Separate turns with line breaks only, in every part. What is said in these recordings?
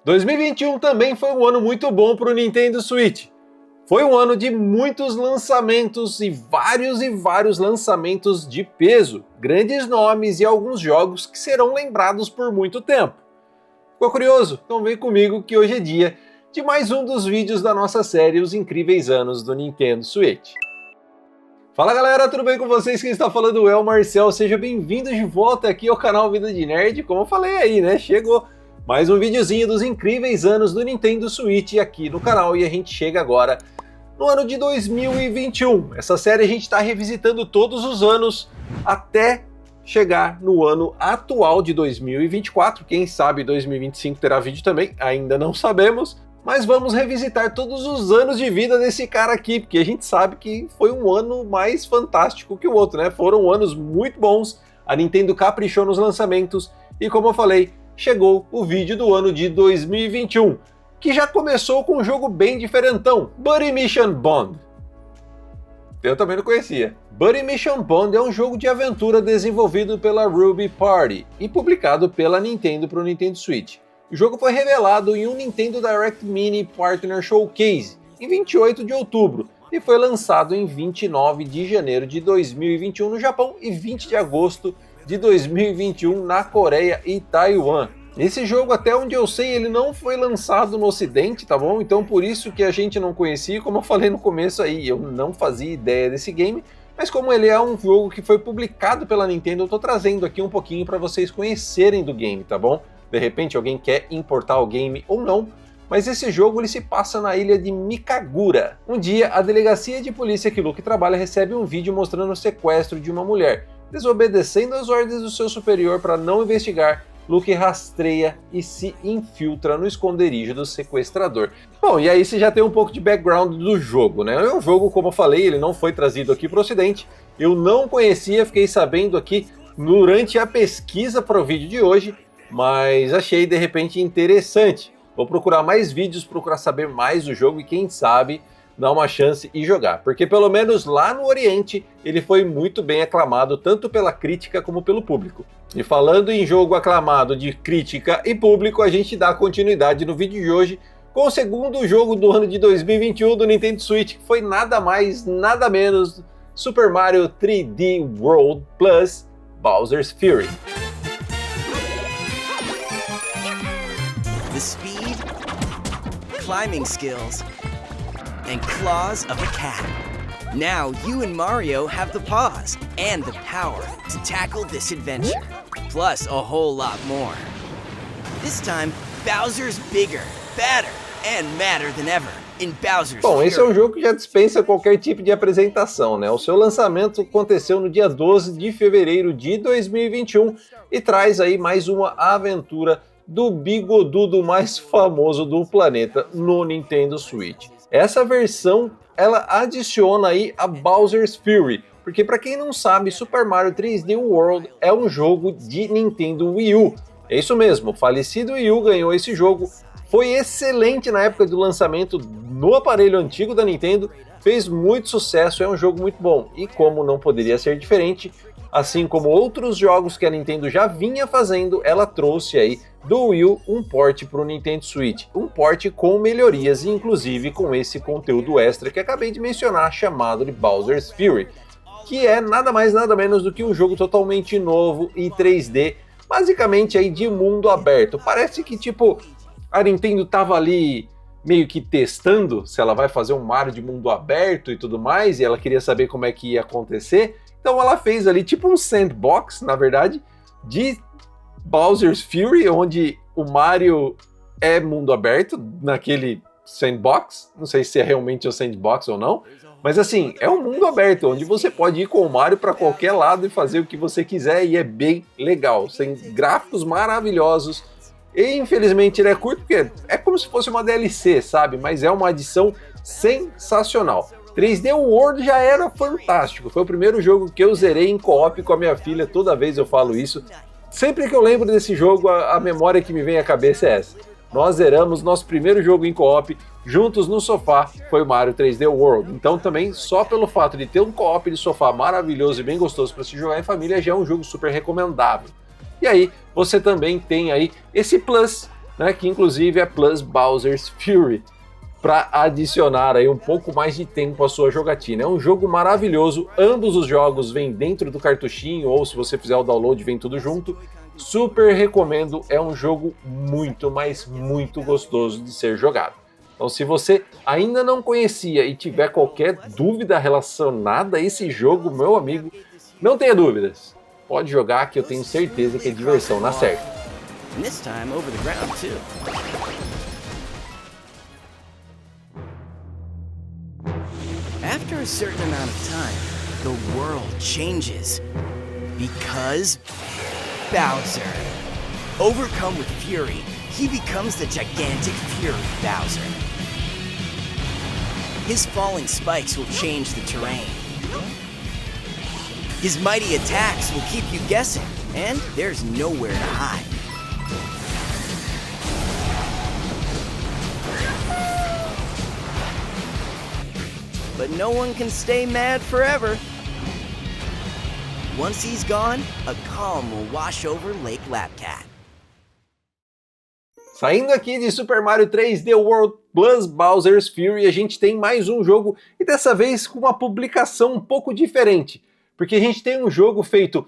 2021 também foi um ano muito bom para o Nintendo Switch. Foi um ano de muitos lançamentos e vários lançamentos de peso, grandes nomes e alguns jogos que serão lembrados por muito tempo. Ficou curioso? Então vem comigo que hoje é dia de mais um dos vídeos da nossa série Os Incríveis Anos do Nintendo Switch. Fala galera, tudo bem com vocês? Quem está falando é o Marcel, seja bem-vindo de volta aqui ao canal Vida de Nerd. Como eu falei aí, né? Chegou mais um videozinho dos incríveis anos do Nintendo Switch aqui no canal e a gente chega agora no ano de 2021. Essa série a gente está revisitando todos os anos até chegar no ano atual de 2024. Quem sabe 2025 terá vídeo também, ainda não sabemos. Mas vamos revisitar todos os anos de vida desse cara aqui, porque a gente sabe que foi um ano mais fantástico que o outro, né? Foram anos muito bons, a Nintendo caprichou nos lançamentos e, como eu falei, chegou o vídeo do ano de 2021, que já começou com um jogo bem diferentão, Buddy Mission Bond. Eu também não conhecia. Buddy Mission Bond é um jogo de aventura desenvolvido pela Ruby Party e publicado pela Nintendo para o Nintendo Switch. O jogo foi revelado em um Nintendo Direct Mini Partner Showcase em 28 de outubro e foi lançado em 29 de janeiro de 2021 no Japão e 20 de agosto de 2021 na Coreia e Taiwan. Esse jogo, até onde eu sei, ele não foi lançado no Ocidente, tá bom? Então por isso que a gente não conhecia, como eu falei no começo aí, eu não fazia ideia desse game, mas como ele é um jogo que foi publicado pela Nintendo, eu tô trazendo aqui um pouquinho para vocês conhecerem do game, tá bom? De repente alguém quer importar o game ou não, mas esse jogo ele se passa na ilha de Mikagura. Um dia, a delegacia de polícia que Luke trabalha recebe um vídeo mostrando o sequestro de uma mulher. Desobedecendo as ordens do seu superior para não investigar, Luke rastreia e se infiltra no esconderijo do sequestrador. Bom, e aí você já tem um pouco de background do jogo, né? É um jogo, como eu falei, ele não foi trazido aqui para o Ocidente. Eu não conhecia, fiquei sabendo aqui durante a pesquisa para o vídeo de hoje, mas achei de repente interessante. Vou procurar mais vídeos, procurar saber mais do jogo e quem sabe dar uma chance e jogar, porque pelo menos lá no Oriente ele foi muito bem aclamado tanto pela crítica como pelo público. E falando em jogo aclamado de crítica e público, a gente dá continuidade no vídeo de hoje com o segundo jogo do ano de 2021 do Nintendo Switch, que foi nada mais, nada menos Super Mario 3D World plus Bowser's Fury.
The speed, climbing skills, and claws of a cat. Now you and Mario have the paws and the power to tackle this adventure, plus a whole lot more. This time, Bowser's bigger, badder, and madder than ever in Bowser's
Bom,
Fury.
esse é um jogo que já dispensa qualquer tipo de apresentação, né? O seu lançamento aconteceu no dia 12 de fevereiro de 2021 e traz aí mais uma aventura do bigodudo mais famoso do planeta no Nintendo Switch. Essa versão, ela adiciona aí a Bowser's Fury, porque para quem não sabe, Super Mario 3D World é um jogo de Nintendo Wii U. É isso mesmo, o falecido Wii U ganhou esse jogo, foi excelente na época do lançamento no aparelho antigo da Nintendo, fez muito sucesso, é um jogo muito bom. E como não poderia ser diferente, assim como outros jogos que a Nintendo já vinha fazendo, ela trouxe aí do Wii U um port para o Nintendo Switch, um port com melhorias, inclusive com esse conteúdo extra que acabei de mencionar, chamado de Bowser's Fury, que é nada mais nada menos do que um jogo totalmente novo e 3D, basicamente aí de mundo aberto. Parece que tipo a Nintendo tava ali meio que testando se ela vai fazer um Mario de mundo aberto e tudo mais, e ela queria saber como é que ia acontecer. Então ela fez ali tipo um sandbox, na verdade, de Bowser's Fury, onde o Mario é mundo aberto, naquele sandbox. Não sei se é realmente um sandbox ou não, mas assim, é um mundo aberto, onde você pode ir com o Mario para qualquer lado e fazer o que você quiser, e é bem legal. Tem gráficos maravilhosos, e infelizmente ele é curto, porque é como se fosse uma DLC, sabe? Mas é uma adição sensacional. 3D World já era fantástico, foi o primeiro jogo que eu zerei em co-op com a minha filha, toda vez eu falo isso. Sempre que eu lembro desse jogo, a memória que me vem à cabeça é essa. Nós zeramos nosso primeiro jogo em co-op, juntos no sofá, foi o Mario 3D World. Então também, só pelo fato de ter um co-op de sofá maravilhoso e bem gostoso para se jogar em família, já é um jogo super recomendável. E aí, você também tem aí esse plus né, que inclusive é Plus Bowser's Fury, para adicionar aí um pouco mais de tempo à sua jogatina. É um jogo maravilhoso, ambos os jogos vêm dentro do cartuchinho, ou se você fizer o download vem tudo junto. Super recomendo, é um jogo muito, mas muito gostoso de ser jogado. Então se você ainda não conhecia e tiver qualquer dúvida relacionada a esse jogo, meu amigo, não tenha dúvidas. Pode jogar que eu tenho certeza que é diversão na certa.
And this time over the ground too. After a certain amount of time, the world changes. Because Bowser. Overcome with fury, he becomes the gigantic Fury Bowser. His falling spikes will change the terrain. His mighty attacks will keep you guessing, and there's nowhere to hide. But no one can stay mad forever. Once he's gone, a calm will wash over Lake Lapcat.
Saindo aqui de Super Mario 3D World Plus Bowser's Fury, a gente tem mais um jogo, e dessa vez com uma publicação um pouco diferente, porque a gente tem um jogo feito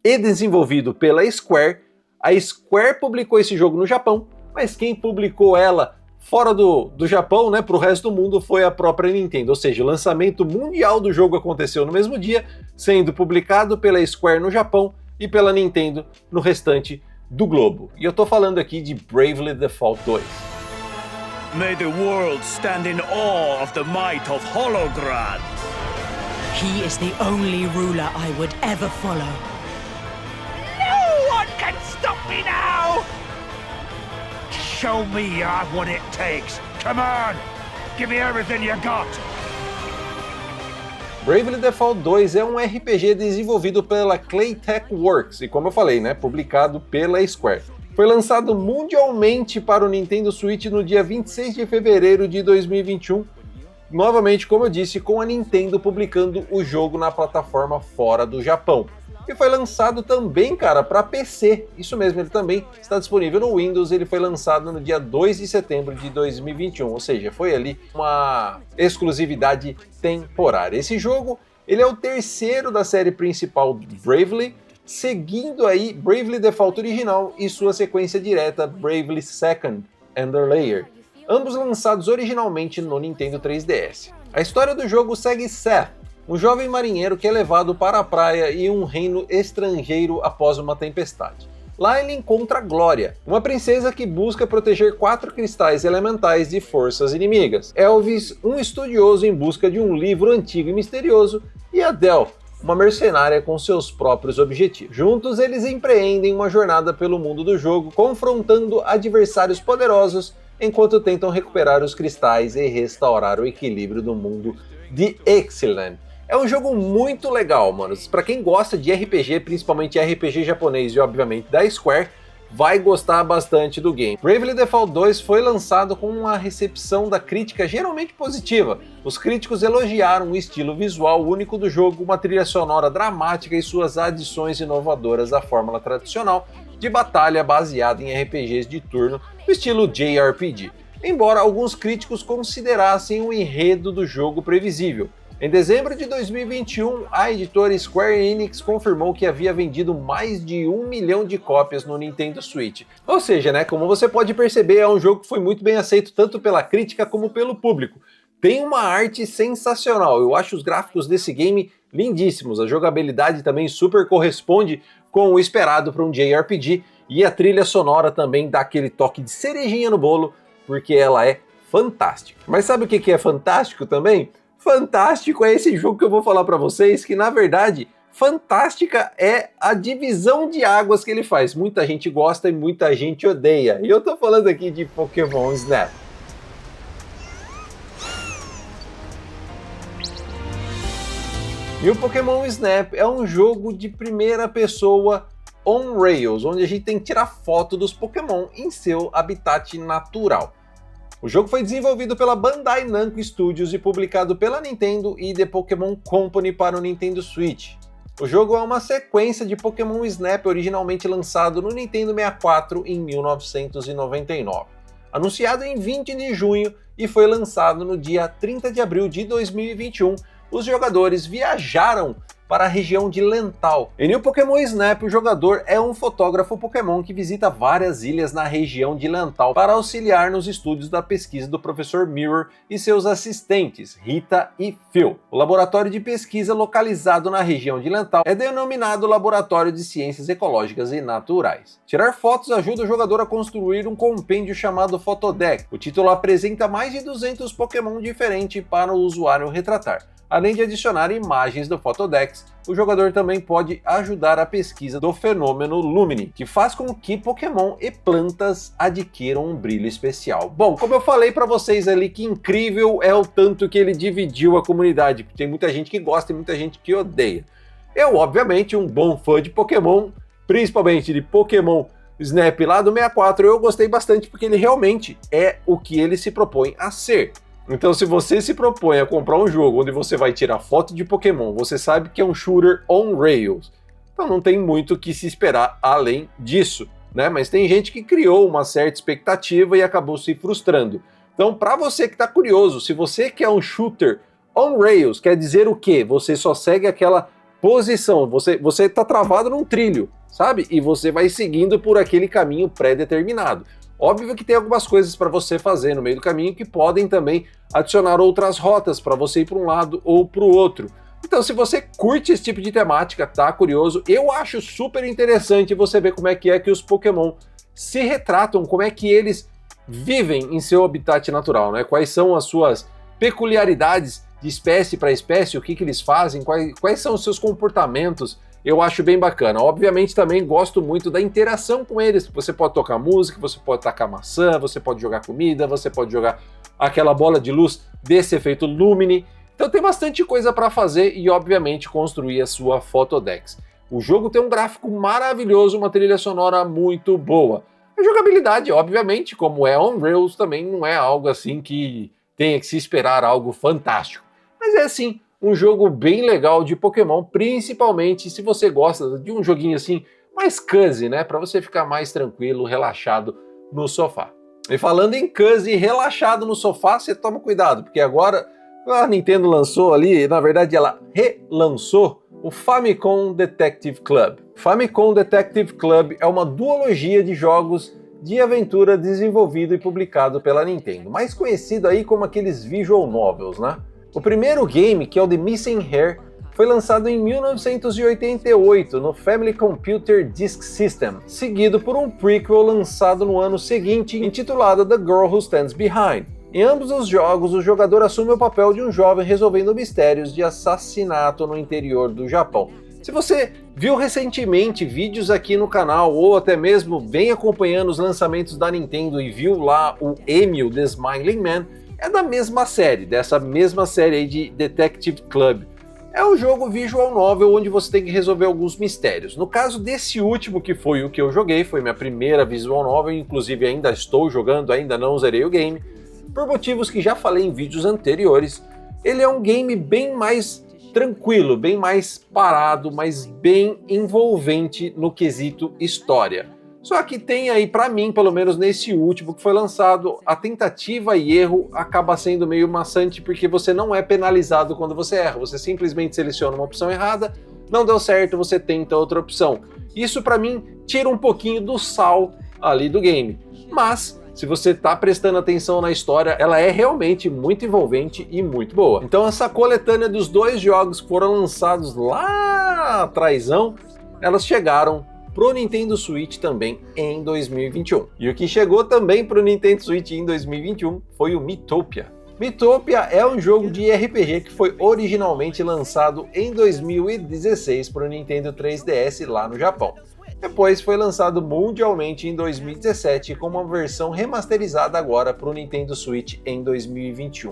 e desenvolvido pela Square. A Square publicou esse jogo no Japão, mas quem publicou ela fora do Japão, né, para o resto do mundo, foi a própria Nintendo. Ou seja, o lançamento mundial do jogo aconteceu no mesmo dia, sendo publicado pela Square no Japão e pela Nintendo no restante do globo. E eu tô falando aqui de Bravely Default 2.
May the world stand in awe of the might of Holograd.
He is the only ruler I would ever follow.
No one can stop me now! Show me you have what it takes. Come on! Give me everything you got!
Bravely Default 2 é um RPG desenvolvido pela Claytek Works e, como eu falei, né, publicado pela Square. Foi lançado mundialmente para o Nintendo Switch no dia 26 de fevereiro de 2021, novamente, como eu disse, com a Nintendo publicando o jogo na plataforma fora do Japão. E foi lançado também, cara, para PC. Isso mesmo, ele também está disponível no Windows. Ele foi lançado no dia 2 de setembro de 2021, ou seja, foi ali uma exclusividade temporária. Esse jogo, ele é o terceiro da série principal Bravely, seguindo aí Bravely Default original e sua sequência direta Bravely Second Underlayer, ambos lançados originalmente no Nintendo 3DS. A história do jogo segue Seth, um jovem marinheiro que é levado para a praia e um reino estrangeiro após uma tempestade. Lá ele encontra Glória, uma princesa que busca proteger 4 cristais elementais de forças inimigas, Elvis, um estudioso em busca de um livro antigo e misterioso, e Adele, uma mercenária com seus próprios objetivos. Juntos eles empreendem uma jornada pelo mundo do jogo, confrontando adversários poderosos enquanto tentam recuperar os cristais e restaurar o equilíbrio do mundo de Exiland. É um jogo muito legal, mano. Pra quem gosta de RPG, principalmente RPG japonês e obviamente da Square, vai gostar bastante do game. Bravely Default 2 foi lançado com uma recepção da crítica geralmente positiva. Os críticos elogiaram o estilo visual único do jogo, uma trilha sonora dramática e suas adições inovadoras à fórmula tradicional de batalha baseada em RPGs de turno no estilo JRPG, embora alguns críticos considerassem o enredo do jogo previsível. Em dezembro de 2021, a editora Square Enix confirmou que havia vendido mais de 1 milhão de cópias no Nintendo Switch. Ou seja, né, como você pode perceber, é um jogo que foi muito bem aceito tanto pela crítica como pelo público. Tem uma arte sensacional, eu acho os gráficos desse game lindíssimos, a jogabilidade também super corresponde com o esperado para um JRPG, e a trilha sonora também dá aquele toque de cerejinha no bolo, porque ela é fantástica. Mas sabe o que é fantástico também? Fantástico é esse jogo que eu vou falar para vocês, que na verdade, fantástica é a divisão de águas que ele faz. Muita gente gosta e muita gente odeia. E eu tô falando aqui de Pokémon Snap. E o Pokémon Snap é um jogo de primeira pessoa on rails, onde a gente tem que tirar foto dos Pokémon em seu habitat natural. O jogo foi desenvolvido pela Bandai Namco Studios e publicado pela Nintendo e The Pokémon Company para o Nintendo Switch. O jogo é uma sequência de Pokémon Snap originalmente lançado no Nintendo 64 em 1999. Anunciado em 20 de junho e foi lançado no dia 30 de abril de 2021, os jogadores viajaram para a região de Lental. Em New Pokémon Snap, o jogador é um fotógrafo Pokémon que visita várias ilhas na região de Lental para auxiliar nos estudos da pesquisa do Professor Mirror e seus assistentes, Rita e Phil. O laboratório de pesquisa localizado na região de Lental é denominado Laboratório de Ciências Ecológicas e Naturais. Tirar fotos ajuda o jogador a construir um compêndio chamado Photodeck. O título apresenta mais de 200 Pokémon diferentes para o usuário retratar. Além de adicionar imagens do Photodex, o jogador também pode ajudar a pesquisa do fenômeno Lumine, que faz com que Pokémon e plantas adquiram um brilho especial. Bom, como eu falei para vocês ali, que incrível é o tanto que ele dividiu a comunidade, porque tem muita gente que gosta e muita gente que odeia. Eu, obviamente, um bom fã de Pokémon, principalmente de Pokémon Snap lá do 64, eu gostei bastante porque ele realmente é o que ele se propõe a ser. Então, se você se propõe a comprar um jogo onde você vai tirar foto de Pokémon, você sabe que é um shooter on rails, então não tem muito o que se esperar além disso, né? Mas tem gente que criou uma certa expectativa e acabou se frustrando. Então, para você que está curioso, se você quer um shooter on rails, quer dizer o quê? Você só segue aquela posição, você está travado num trilho, sabe? E você vai seguindo por aquele caminho pré-determinado. Óbvio que tem algumas coisas para você fazer no meio do caminho que podem também adicionar outras rotas para você ir para um lado ou para o outro. Então, se você curte esse tipo de temática, tá curioso, eu acho super interessante você ver como é que os Pokémon se retratam, como é que eles vivem em seu habitat natural, né? Quais são as suas peculiaridades de espécie para espécie, o que eles fazem, quais são os seus comportamentos. Eu acho bem bacana. Obviamente também gosto muito da interação com eles. Você pode tocar música, você pode tacar maçã, você pode jogar comida, você pode jogar aquela bola de luz desse efeito Lumine. Então tem bastante coisa para fazer e obviamente construir a sua Photodex. O jogo tem um gráfico maravilhoso, uma trilha sonora muito boa. A jogabilidade, obviamente, como é on rails, também não é algo assim que tenha que se esperar algo fantástico. Mas é assim, um jogo bem legal de Pokémon, principalmente se você gosta de um joguinho assim mais cozy, né? Para você ficar mais tranquilo, relaxado no sofá. E falando em cozy, relaxado no sofá, você toma cuidado, porque agora a Nintendo lançou ali, na verdade ela relançou o Famicom Detective Club. Famicom Detective Club é uma duologia de jogos de aventura desenvolvido e publicado pela Nintendo, mais conhecido aí como aqueles visual novels, né? O primeiro game, que é o The Missing Hair, foi lançado em 1988 no Family Computer Disk System, seguido por um prequel lançado no ano seguinte, intitulado The Girl Who Stands Behind. Em ambos os jogos, o jogador assume o papel de um jovem resolvendo mistérios de assassinato no interior do Japão. Se você viu recentemente vídeos aqui no canal, ou até mesmo vem acompanhando os lançamentos da Nintendo e viu lá o Emil The Smiling Man, é da mesma série, dessa mesma série aí de Detective Club. É um jogo visual novel onde você tem que resolver alguns mistérios. No caso desse último, que foi o que eu joguei, foi minha primeira visual novel, inclusive ainda estou jogando, ainda não zerei o game, por motivos que já falei em vídeos anteriores. Ele é um game bem mais tranquilo, bem mais parado, mas bem envolvente no quesito história. Só que tem aí, pra mim, pelo menos nesse último que foi lançado, a tentativa e erro acaba sendo meio maçante porque você não é penalizado quando você erra. Você simplesmente seleciona uma opção errada, não deu certo, você tenta outra opção. Isso pra mim tira um pouquinho do sal ali do game. Mas se você tá prestando atenção na história, ela é realmente muito envolvente e muito boa. Então essa coletânea dos dois jogos que foram lançados lá atrásão, elas chegaram pro Nintendo Switch também em 2021. E o que chegou também pro Nintendo Switch em 2021 foi o Miitopia. Miitopia é um jogo de RPG que foi originalmente lançado em 2016 pro Nintendo 3DS lá no Japão. Depois foi lançado mundialmente em 2017 com uma versão remasterizada agora pro Nintendo Switch em 2021.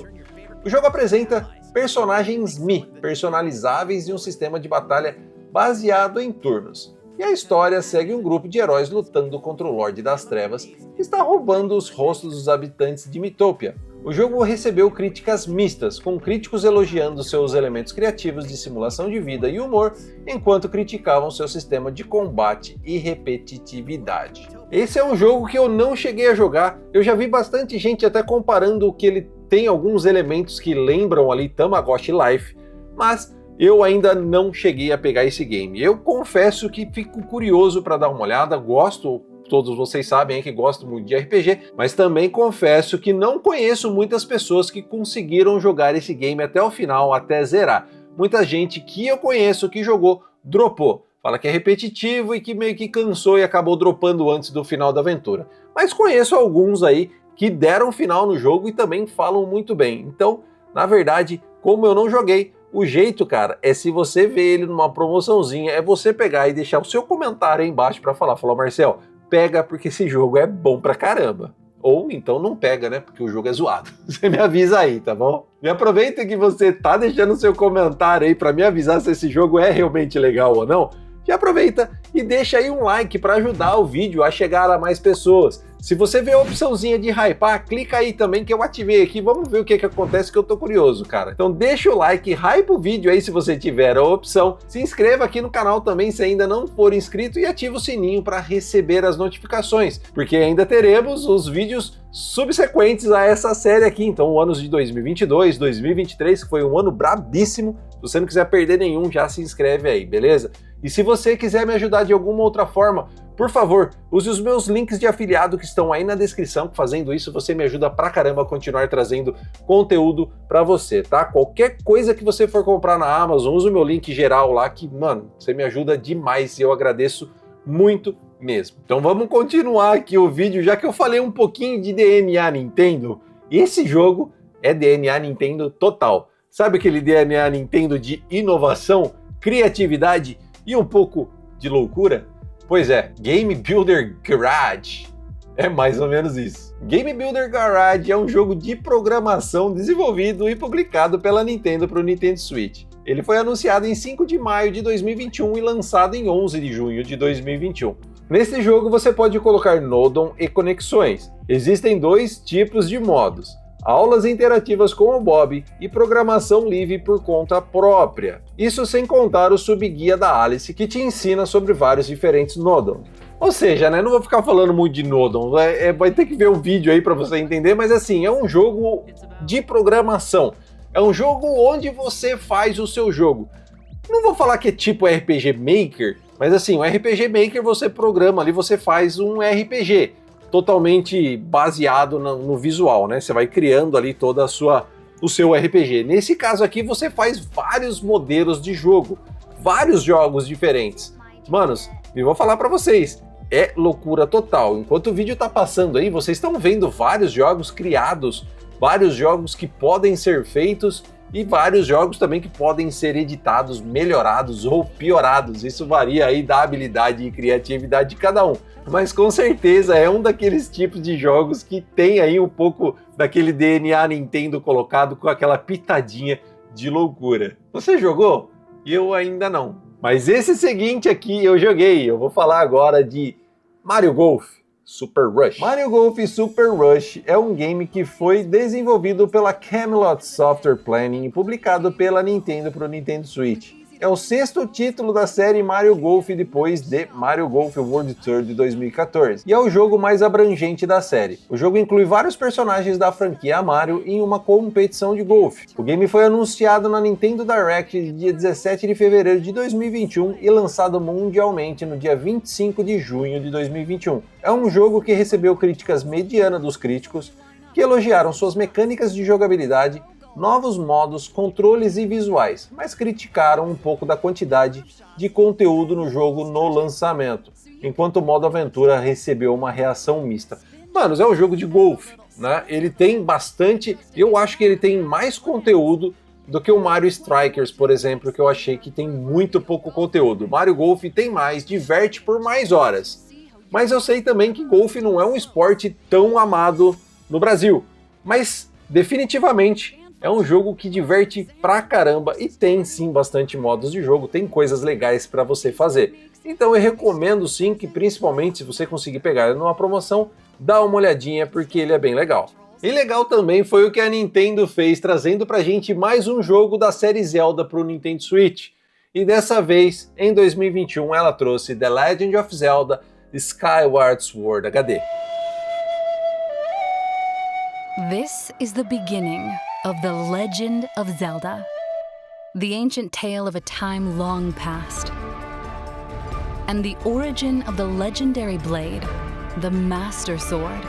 O jogo apresenta personagens Mii, personalizáveis e um sistema de batalha baseado em turnos. E a história segue um grupo de heróis lutando contra o Lorde das Trevas, que está roubando os rostos dos habitantes de Miitopia. O jogo recebeu críticas mistas, com críticos elogiando seus elementos criativos de simulação de vida e humor, enquanto criticavam seu sistema de combate e repetitividade. Esse é um jogo que eu não cheguei a jogar, eu já vi bastante gente até comparando que ele tem alguns elementos que lembram ali Tamagotchi Life, mas eu ainda não cheguei a pegar esse game. Eu confesso que fico curioso para dar uma olhada, gosto, todos vocês sabem que gosto muito de RPG, mas também confesso que não conheço muitas pessoas que conseguiram jogar esse game até o final, até zerar. Muita gente que eu conheço que jogou, dropou. Fala que é repetitivo e que meio que cansou e acabou dropando antes do final da aventura. Mas conheço alguns aí que deram final no jogo e também falam muito bem. Então, na verdade, como eu não joguei, o jeito, cara, é se você vê ele numa promoçãozinha, é você pegar e deixar o seu comentário aí embaixo pra falar, Marcel, pega porque esse jogo é bom pra caramba. Ou então não pega, né, porque o jogo é zoado. Você me avisa aí, tá bom? E aproveita que você tá deixando o seu comentário aí pra me avisar se esse jogo é realmente legal ou não. Já aproveita e deixa aí um like para ajudar o vídeo a chegar a mais pessoas. Se você vê a opçãozinha de hypar, clica aí também que eu ativei aqui, vamos ver o que acontece que eu tô curioso, cara. Então deixa o like, hypa o vídeo aí se você tiver a opção, se inscreva aqui no canal também se ainda não for inscrito e ativa o sininho para receber as notificações, porque ainda teremos os vídeos subsequentes a essa série aqui, então o ano de 2022, 2023, que foi um ano brabíssimo. Se você não quiser perder nenhum, já se inscreve aí, beleza? E se você quiser me ajudar de alguma outra forma, por favor, use os meus links de afiliado que estão aí na descrição, que fazendo isso você me ajuda pra caramba a continuar trazendo conteúdo pra você, tá? Qualquer coisa que você for comprar na Amazon, use o meu link geral lá que, mano, você me ajuda demais e eu agradeço muito mesmo. Então vamos continuar aqui o vídeo, já que eu falei um pouquinho de DNA Nintendo. Esse jogo é DNA Nintendo total. Sabe aquele DNA Nintendo de inovação, criatividade e um pouco de loucura? Pois é, Game Builder Garage é mais ou menos isso. Game Builder Garage é um jogo de programação desenvolvido e publicado pela Nintendo para o Nintendo Switch. Ele foi anunciado em 5 de maio de 2021 e lançado em 11 de junho de 2021. Nesse jogo você pode colocar Nodon e conexões. Existem dois tipos de modos: aulas interativas com o Bob e programação livre por conta própria. Isso sem contar o subguia da Alice, que te ensina sobre vários diferentes Nodon. Ou seja, né, não vou ficar falando muito de Nodon, vai ter que ver o vídeo aí para você entender, mas assim, é um jogo de programação. É um jogo onde você faz o seu jogo. Não vou falar que é tipo RPG Maker, mas assim, o RPG Maker você programa ali, você faz um RPG. Totalmente baseado no visual, né? Você vai criando ali toda o seu RPG. Nesse caso aqui, você faz vários modelos de jogo, vários jogos diferentes. Manos, eu vou falar pra vocês, é loucura total. Enquanto o vídeo tá passando aí, vocês estão vendo vários jogos criados, vários jogos que podem ser feitos e vários jogos também que podem ser editados, melhorados ou piorados. Isso varia aí da habilidade e criatividade de cada um. Mas com certeza é um daqueles tipos de jogos que tem aí um pouco daquele DNA Nintendo colocado com aquela pitadinha de loucura. Você jogou? Eu ainda não. Mas esse seguinte aqui eu joguei. Eu vou falar agora de Mario Golf Super Rush. Mario Golf Super Rush é um game que foi desenvolvido pela Camelot Software Planning e publicado pela Nintendo para o Nintendo Switch. É o 6º título da série Mario Golf depois de Mario Golf World Tour de 2014, e é o jogo mais abrangente da série. O jogo inclui vários personagens da franquia Mario em uma competição de golfe. O game foi anunciado na Nintendo Direct de dia 17 de fevereiro de 2021 e lançado mundialmente no dia 25 de junho de 2021. É um jogo que recebeu críticas medianas dos críticos, que elogiaram suas mecânicas de jogabilidade, novos modos, controles e visuais, mas criticaram um pouco da quantidade de conteúdo no jogo no lançamento, enquanto o modo aventura recebeu uma reação mista. Manos, é um jogo de golfe, né? Ele tem bastante, eu acho que ele tem mais conteúdo do que o Mario Strikers, por exemplo, que eu achei que tem muito pouco conteúdo. Mario Golf tem mais, diverte por mais horas. Mas eu sei também que golfe não é um esporte tão amado no Brasil, mas definitivamente é um jogo que diverte pra caramba e tem sim bastante modos de jogo, tem coisas legais pra você fazer. Então eu recomendo sim que, principalmente se você conseguir pegar ele numa promoção, dá uma olhadinha porque ele é bem legal. E legal também foi o que a Nintendo fez, trazendo pra gente mais um jogo da série Zelda pro Nintendo Switch. E dessa vez, em 2021, ela trouxe The Legend of Zelda Skyward Sword HD.
This is the beginning of The Legend of Zelda, the ancient tale of a time long past, and the origin of the legendary blade, the Master Sword.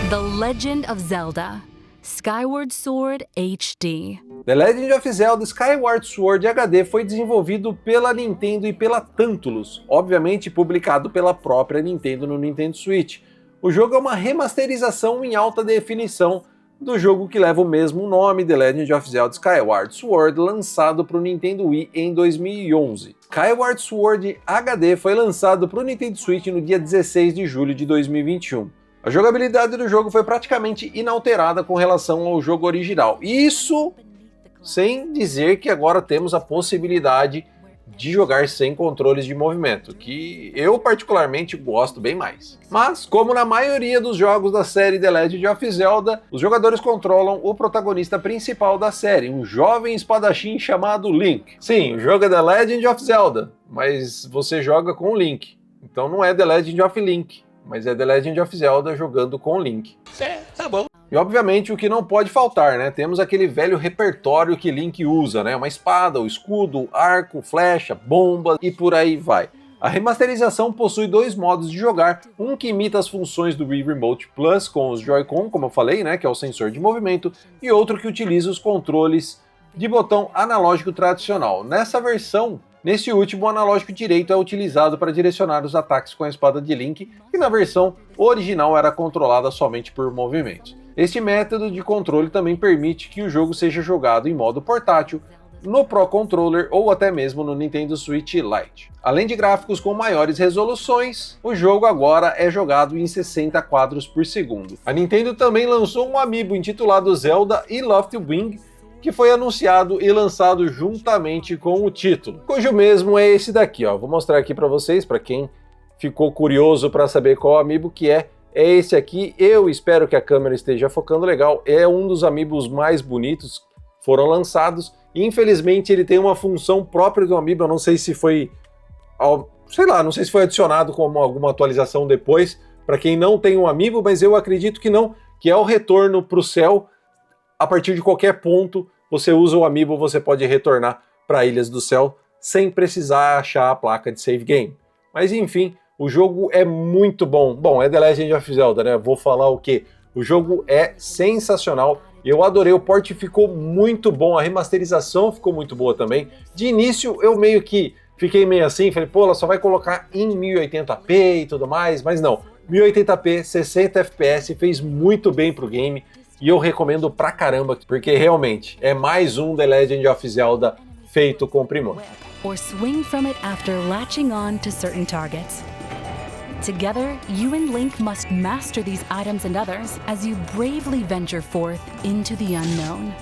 The Legend of Zelda Skyward Sword HD.
The Legend of Zelda Skyward Sword HD foi desenvolvido pela Nintendo e pela Tantalus, obviamente publicado pela própria Nintendo no Nintendo Switch. O jogo é uma remasterização em alta definição do jogo que leva o mesmo nome, The Legend of Zelda Skyward Sword, lançado para o Nintendo Wii em 2011. Skyward Sword HD foi lançado para o Nintendo Switch no dia 16 de julho de 2021. A jogabilidade do jogo foi praticamente inalterada com relação ao jogo original. Isso sem dizer que agora temos a possibilidade de jogar sem controles de movimento, que eu particularmente gosto bem mais. Mas, como na maioria dos jogos da série The Legend of Zelda, os jogadores controlam o protagonista principal da série, um jovem espadachim chamado Link. Sim, o jogo é The Legend of Zelda, mas você joga com o Link. Então não é The Legend of Link, mas é The Legend of Zelda jogando com o Link.
Tá bom.
E obviamente o que não pode faltar, né? Temos aquele velho repertório que Link usa, né? Uma espada, o escudo, arco, flecha, bomba e por aí vai. A remasterização possui dois modos de jogar, um que imita as funções do Wii Remote Plus com os Joy-Con, como eu falei, né? Que é o sensor de movimento, e outro que utiliza os controles de botão analógico tradicional. Nesse último, o analógico direito é utilizado para direcionar os ataques com a espada de Link, que na versão original era controlada somente por movimentos. Este método de controle também permite que o jogo seja jogado em modo portátil, no Pro Controller ou até mesmo no Nintendo Switch Lite. Além de gráficos com maiores resoluções, o jogo agora é jogado em 60 quadros por segundo. A Nintendo também lançou um amiibo intitulado Zelda Eloft Wing, que foi anunciado e lançado juntamente com o título, cujo mesmo é esse daqui, ó. Vou mostrar aqui para vocês, para quem ficou curioso para saber qual amiibo que é esse aqui. Eu espero que a câmera esteja focando legal, é um dos amiibos mais bonitos que foram lançados. Infelizmente ele tem uma função própria do amiibo, eu não sei se foi, não sei se foi adicionado como alguma atualização depois, para quem não tem um amiibo, mas eu acredito que não, que é o retorno para o céu. A partir de qualquer ponto, você usa o amiibo, você pode retornar para Ilhas do Céu sem precisar achar a placa de save game. Mas enfim, o jogo é muito bom. Bom, é The Legend of Zelda, né? Vou falar o quê? O jogo é sensacional. Eu adorei, o port ficou muito bom, a remasterização ficou muito boa também. De início, eu meio que fiquei meio assim, falei, pô, ela só vai colocar em 1080p e tudo mais, mas não. 1080p, 60 FPS, fez muito bem pro game. E eu recomendo pra caramba, porque realmente é mais um The Legend of Zelda feito com primor.
Or swing from it after latching on to certain targets. Together, you and Link must master these items and others as you bravely venture forth into the unknown.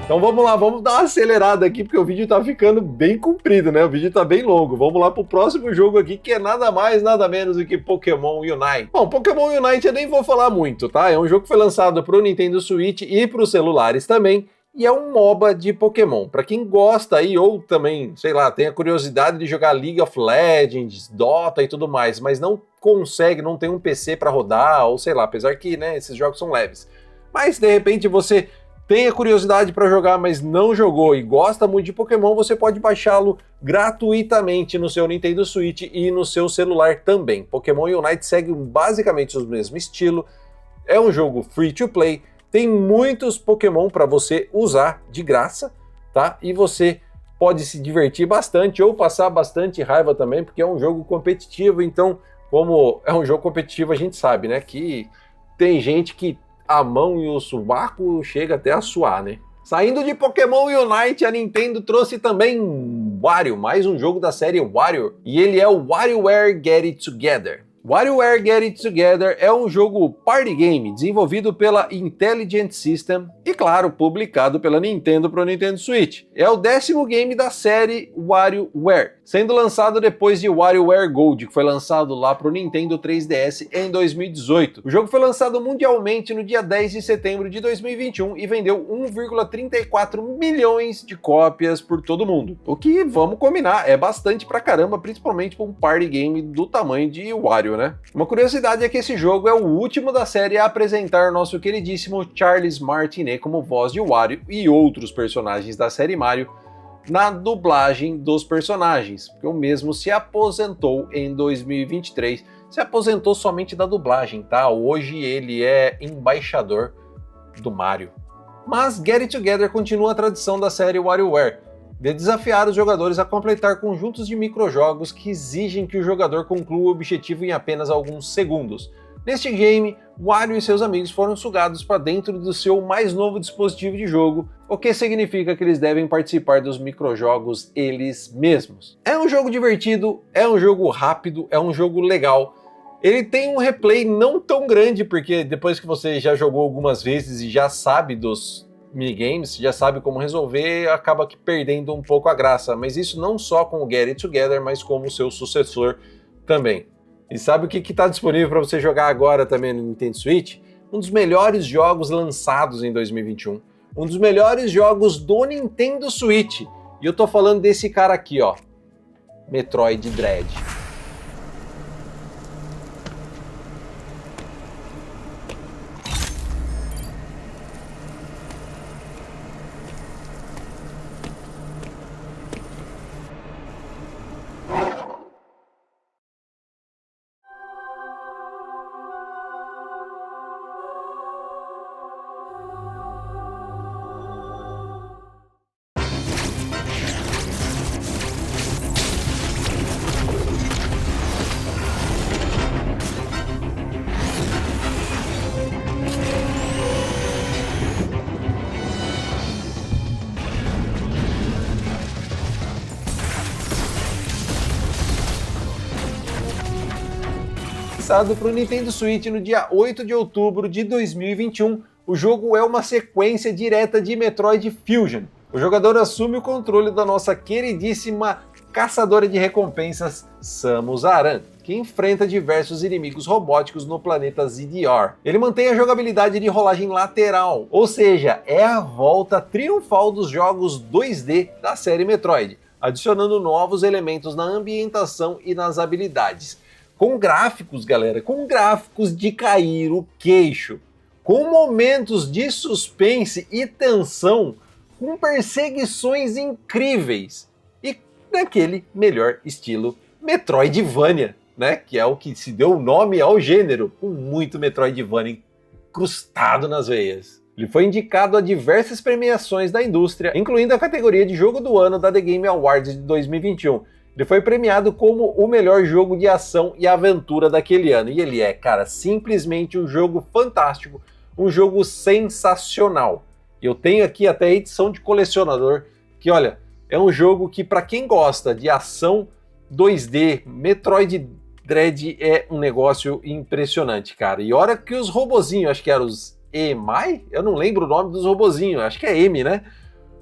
Então vamos lá, vamos dar uma acelerada aqui, porque o vídeo tá ficando bem comprido, né? O vídeo tá bem longo. Vamos lá pro próximo jogo aqui, que é nada mais, nada menos do que Pokémon Unite. Bom, Pokémon Unite eu nem vou falar muito, tá? É um jogo que foi lançado pro Nintendo Switch e pros celulares também, e é um MOBA de Pokémon. Pra quem gosta aí, ou também, sei lá, tem a curiosidade de jogar League of Legends, Dota e tudo mais, mas não consegue, não tem um PC pra rodar, ou sei lá, apesar que, né, esses jogos são leves. Mas, de repente, você tem a curiosidade para jogar, mas não jogou e gosta muito de Pokémon, você pode baixá-lo gratuitamente no seu Nintendo Switch e no seu celular também. Pokémon Unite segue basicamente o mesmo estilo, é um jogo free to play, tem muitos Pokémon para você usar de graça, tá? E você pode se divertir bastante ou passar bastante raiva também, porque é um jogo competitivo, então, como é um jogo competitivo, a gente sabe, né, que tem gente que a mão e o sovaco chega até a suar, né? Saindo de Pokémon Unite, a Nintendo trouxe também Wario, mais um jogo da série Wario, e ele é o WarioWare Get It Together. WarioWare Get It Together é um jogo party game desenvolvido pela Intelligent System e, claro, publicado pela Nintendo para o Nintendo Switch. É o 10º game da série WarioWare, sendo lançado depois de WarioWare Gold, que foi lançado lá para o Nintendo 3DS em 2018. O jogo foi lançado mundialmente no dia 10 de setembro de 2021 e vendeu 1,34 milhões de cópias por todo mundo. O que, vamos combinar, é bastante pra caramba, principalmente para um party game do tamanho de Wario, né? Uma curiosidade é que esse jogo é o último da série a apresentar nosso queridíssimo Charles Martinet como voz de Wario e outros personagens da série Mario na dublagem dos personagens, porque o mesmo se aposentou em 2023, se aposentou somente da dublagem, tá? Hoje ele é embaixador do Mario. Mas Get It Together continua a tradição da série WarioWare, de desafiar os jogadores a completar conjuntos de microjogos que exigem que o jogador conclua o objetivo em apenas alguns segundos. Neste game, Wario e seus amigos foram sugados para dentro do seu mais novo dispositivo de jogo, o que significa que eles devem participar dos microjogos eles mesmos. É um jogo divertido, é um jogo rápido, é um jogo legal. Ele tem um replay não tão grande, porque depois que você já jogou algumas vezes e já sabe dos minigames, já sabe como resolver, acaba que perdendo um pouco a graça, mas isso não só com o Get It Together, mas como o seu sucessor também. E sabe o que está disponível para você jogar agora também no Nintendo Switch? Um dos melhores jogos lançados em 2021, um dos melhores jogos do Nintendo Switch, e eu tô falando desse cara aqui, ó, Metroid Dread. Lançado para o Nintendo Switch no dia 8 de outubro de 2021, o jogo é uma sequência direta de Metroid Fusion. O jogador assume o controle da nossa queridíssima caçadora de recompensas Samus Aran, que enfrenta diversos inimigos robóticos no planeta ZDR. Ele mantém a jogabilidade de rolagem lateral, ou seja, é a volta triunfal dos jogos 2D da série Metroid, adicionando novos elementos na ambientação e nas habilidades. Com gráficos, galera, com gráficos de cair o queixo, com momentos de suspense e tensão, com perseguições incríveis e naquele melhor estilo Metroidvania, né? Que é o que se deu o nome ao gênero, com muito Metroidvania incrustado nas veias. Ele foi indicado a diversas premiações da indústria, incluindo a categoria de Jogo do Ano da The Game Awards de 2021. Ele foi premiado como o melhor jogo de ação e aventura daquele ano. E ele é, cara, simplesmente um jogo fantástico, um jogo sensacional. Eu tenho aqui até a edição de colecionador, que olha, é um jogo que para quem gosta de ação 2D, Metroid Dread é um negócio impressionante, cara. E hora que os robozinhos, acho que eram os EMI? Eu não lembro o nome dos robozinhos, acho que é M, né?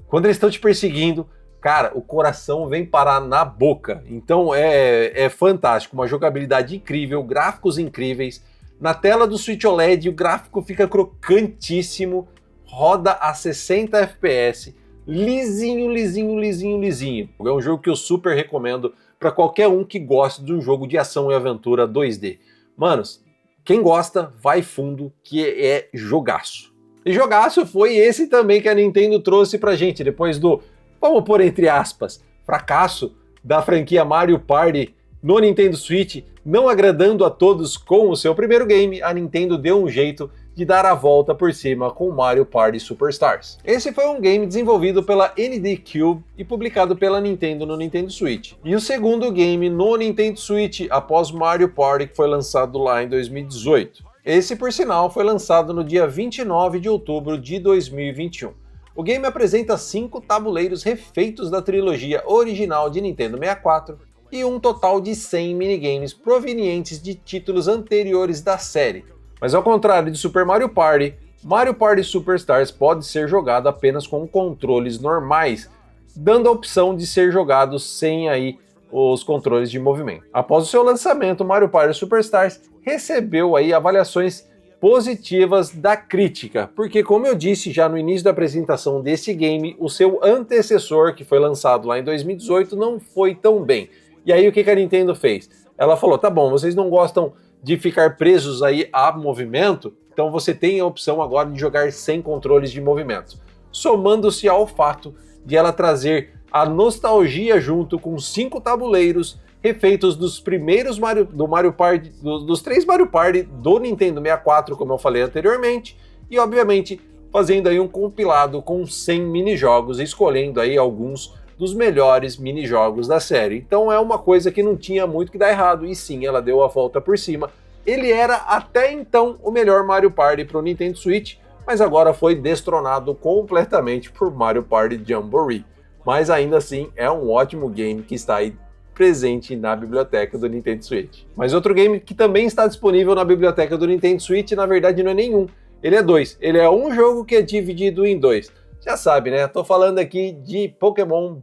Quando eles estão te perseguindo, cara, o coração vem parar na boca. Então é fantástico, uma jogabilidade incrível, gráficos incríveis. Na tela do Switch OLED o gráfico fica crocantíssimo, roda a 60 FPS, lisinho, lisinho, lisinho, lisinho. É um jogo que eu super recomendo para qualquer um que goste de um jogo de ação e aventura 2D. Manos, quem gosta, vai fundo, que é jogaço. E jogaço foi esse também que a Nintendo trouxe pra gente, depois do, vamos pôr entre aspas, fracasso da franquia Mario Party no Nintendo Switch, não agradando a todos com o seu primeiro game, a Nintendo deu um jeito de dar a volta por cima com Mario Party Superstars. Esse foi um game desenvolvido pela ND Cube e publicado pela Nintendo no Nintendo Switch. E o segundo game no Nintendo Switch após Mario Party, que foi lançado lá em 2018. Esse, por sinal, foi lançado no dia 29 de outubro de 2021. O game apresenta 5 tabuleiros refeitos da trilogia original de Nintendo 64 e um total de 100 minigames provenientes de títulos anteriores da série. Mas ao contrário de Super Mario Party Superstars pode ser jogado apenas com controles normais, dando a opção de ser jogado sem aí os controles de movimento. Após o seu lançamento, Mario Party Superstars recebeu aí avaliações positivas da crítica, porque como eu disse já no início da apresentação desse game, o seu antecessor, que foi lançado lá em 2018, não foi tão bem. E aí o que a Nintendo fez? Ela falou, tá bom, vocês não gostam de ficar presos aí a movimento, então você tem a opção agora de jogar sem controles de movimento. Somando-se ao fato de ela trazer a nostalgia junto com 5 tabuleiros refeitos dos primeiros dos 3 Mario Party do Nintendo 64, como eu falei anteriormente, e obviamente fazendo aí um compilado com 100 minijogos, escolhendo aí alguns dos melhores minijogos da série. Então é uma coisa que não tinha muito que dar errado, e sim, ela deu a volta por cima. Ele era até então o melhor Mario Party para o Nintendo Switch, mas agora foi destronado completamente por Mario Party Jamboree. Mas ainda assim é um ótimo game que está aí presente na biblioteca do Nintendo Switch. Mas outro game que também está disponível na biblioteca do Nintendo Switch, na verdade não é nenhum, ele é 2. Ele é um jogo que é dividido em 2. Já sabe, né? Tô falando aqui de Pokémon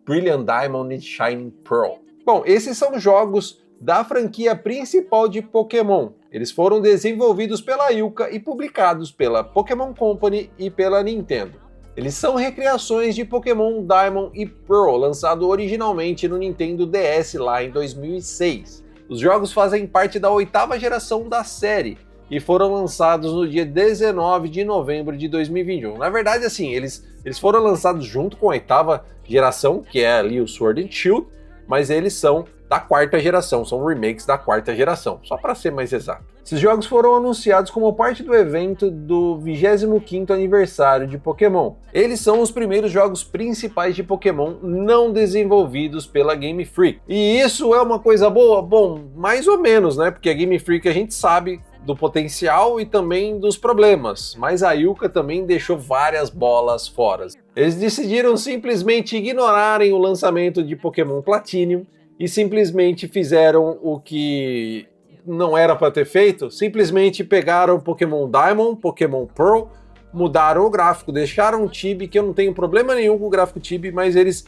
Brilliant Diamond e Shining Pearl. Bom, esses são jogos da franquia principal de Pokémon. Eles foram desenvolvidos pela Yuka e publicados pela Pokémon Company e pela Nintendo. Eles são recriações de Pokémon Diamond e Pearl, lançado originalmente no Nintendo DS lá em 2006. Os jogos fazem parte da 8ª geração da série e foram lançados no dia 19 de novembro de 2021. Na verdade, assim, eles foram lançados junto com a 8ª geração, que é ali o Sword and Shield, mas eles são da 4ª geração, são remakes da 4ª geração, só para ser mais exato. Esses jogos foram anunciados como parte do evento do 25º aniversário de Pokémon. Eles são os primeiros jogos principais de Pokémon não desenvolvidos pela Game Freak. E isso é uma coisa boa? Bom, mais ou menos, né? Porque a Game Freak a gente sabe do potencial e também dos problemas, mas a Yuka também deixou várias bolas fora. Eles decidiram simplesmente ignorarem o lançamento de Pokémon Platinum e simplesmente fizeram o que não era para ter feito, simplesmente pegaram Pokémon Diamond, Pokémon Pearl, mudaram o gráfico, deixaram o Chibi, que eu não tenho problema nenhum com o gráfico Chibi, mas eles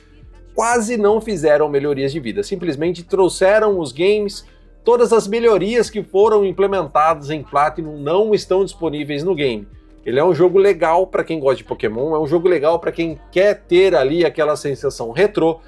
quase não fizeram melhorias de vida, simplesmente trouxeram os games, todas as melhorias que foram implementadas em Platinum não estão disponíveis no game. Ele é um jogo legal para quem gosta de Pokémon, é um jogo legal para quem quer ter ali aquela sensação retrô,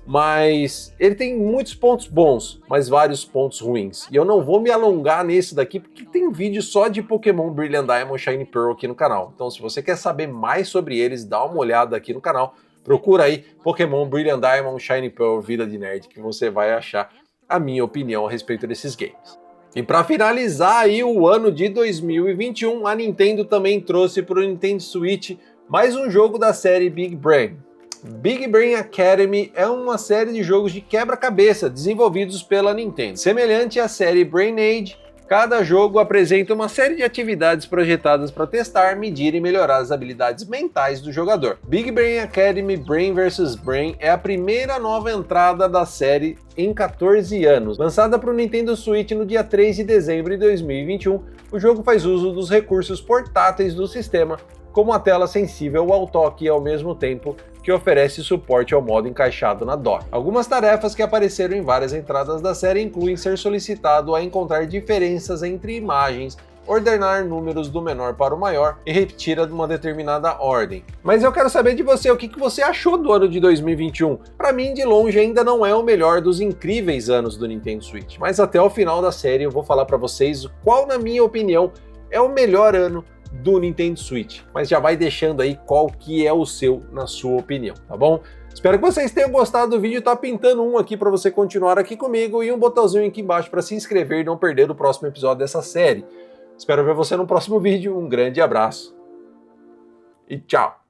mas ele tem muitos pontos bons, mas vários pontos ruins. E eu não vou me alongar nesse daqui, porque tem vídeo só de Pokémon Brilliant Diamond Shiny Pearl aqui no canal. Então se você quer saber mais sobre eles, dá uma olhada aqui no canal. Procura aí Pokémon Brilliant Diamond Shiny Pearl Vida de Nerd, que você vai achar a minha opinião a respeito desses games. E para finalizar aí o ano de 2021, a Nintendo também trouxe para o Nintendo Switch mais um jogo da série Big Brain. Big Brain Academy é uma série de jogos de quebra-cabeça desenvolvidos pela Nintendo. Semelhante à série Brain Age, cada jogo apresenta uma série de atividades projetadas para testar, medir e melhorar as habilidades mentais do jogador. Big Brain Academy Brain vs Brain é a primeira nova entrada da série em 14 anos. Lançada para o Nintendo Switch no dia 3 de dezembro de 2021, o jogo faz uso dos recursos portáteis do sistema, como a tela sensível ao toque e ao mesmo tempo que oferece suporte ao modo encaixado na dock. Algumas tarefas que apareceram em várias entradas da série incluem ser solicitado a encontrar diferenças entre imagens, ordenar números do menor para o maior e repetir uma determinada ordem. Mas eu quero saber de você, o que você achou do ano de 2021? Para mim, de longe, ainda não é o melhor dos incríveis anos do Nintendo Switch, mas até o final da série eu vou falar para vocês qual, na minha opinião, é o melhor ano do Nintendo Switch, mas já vai deixando aí qual que é o seu, na sua opinião, tá bom? Espero que vocês tenham gostado do vídeo, tá pintando um aqui para você continuar aqui comigo e um botãozinho aqui embaixo para se inscrever e não perder o próximo episódio dessa série. Espero ver você no próximo vídeo, um grande abraço e tchau!